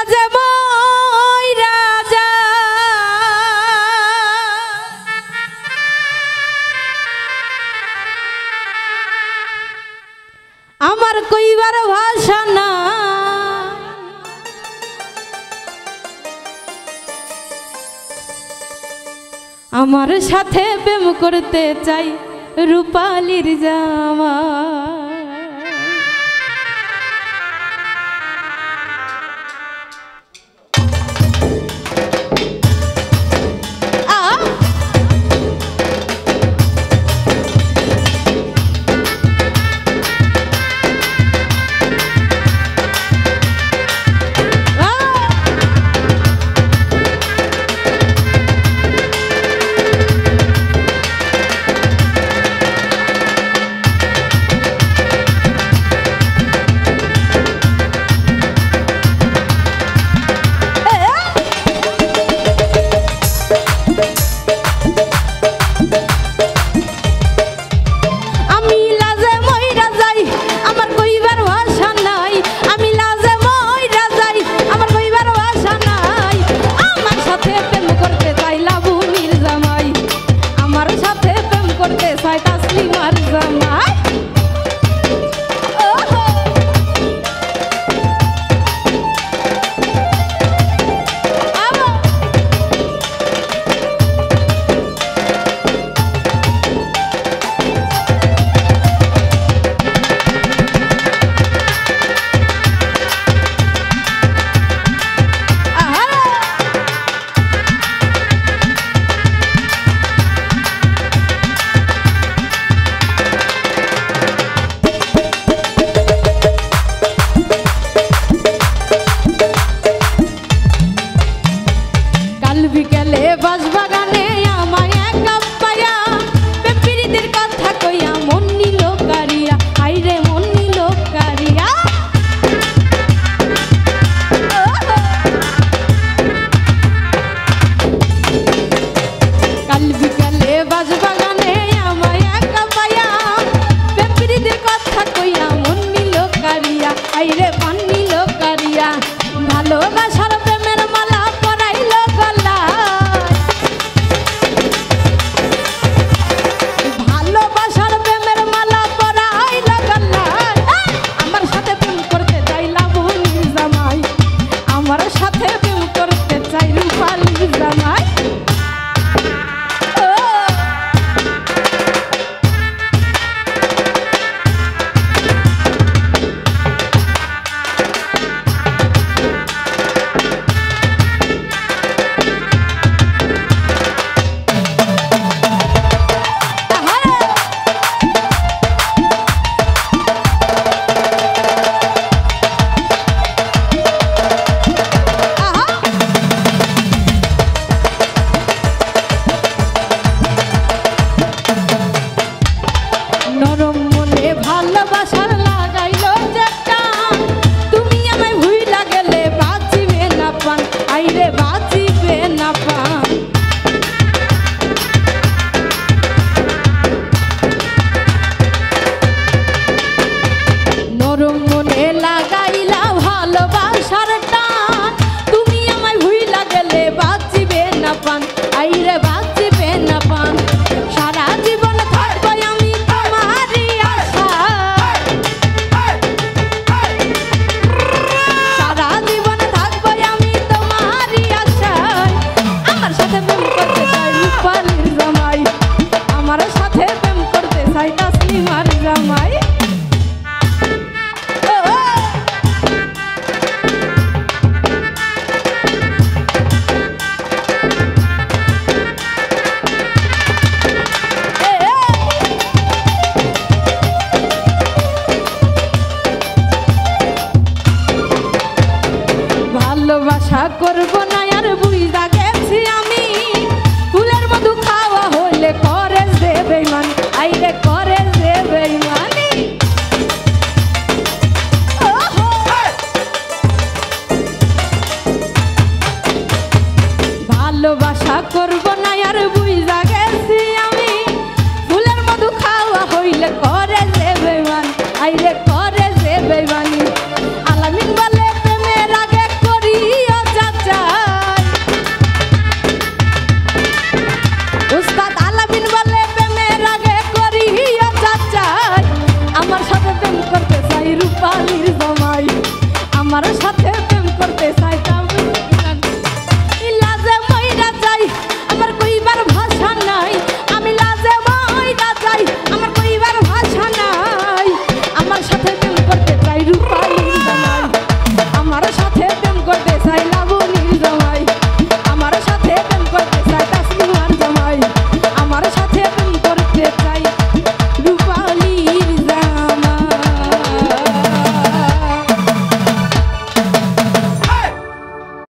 যে মইরা যায় আমার কইবার ভাষা না আমার সাথে প্রেম করতে চাই রূপালীর জামা বিকেলে বাঁশবাগানে আমায় একা পায়া পেপিরিদের কথা কইয়া মন নিল কারিয়া হাইরে মন নিল কারিয়া কাল বিকেলে বাঁশবাগানে আমায় একা পায়া পেপিরিদের কথা কইয়া মন নিল কারিয়া হাইরে মন নিল কারিয়া ভালোবাসার প্রেমের মালা পরাইল গলা ভালোবাসার প্রেমের মালা পরাইল গলা আমার সাথে প্রেম করতে চাইলা বুনির জামাই আমার সাথে প্রেম করতে চাই রূপালীর জামাই নরম মনে ভালোবাসার লাগাইলো যেটা তুমি আমায় ভুইলা গেলে বাঁচিবে না পান আইরে বাঁচিবে না পান নরম মনে লাগাইলা ভালোবাসার টান তুমি আমায় ভুইলা গেলে বাঁচিবে না পান আইরে বাঁচিবে না পান সারা জীবন থাকবো আমি তোমারই আশায় সারা জীবন থাকবো আমি তোমারই আশায় আমার সাথে প্রেম করতে চাই রূপালীর জামাই আমার সাথে প্রেম করতে চাই তাসলিমার জামাই ভালোবাসা করবো না আর বুঝা গেছি আমি ফুলের মধু খাওয়া হলে করে দেবে মান আইরে করে দেবে মানি ভালোবাসা করবো না আর বুঝা গেছি আমি ফুলের মধু খাওয়া হইলে করে দেবে মান আইরে করে দেবে মানি আলামিন বলে প্রেমের আগে করি বালির জামাই আমার সাথে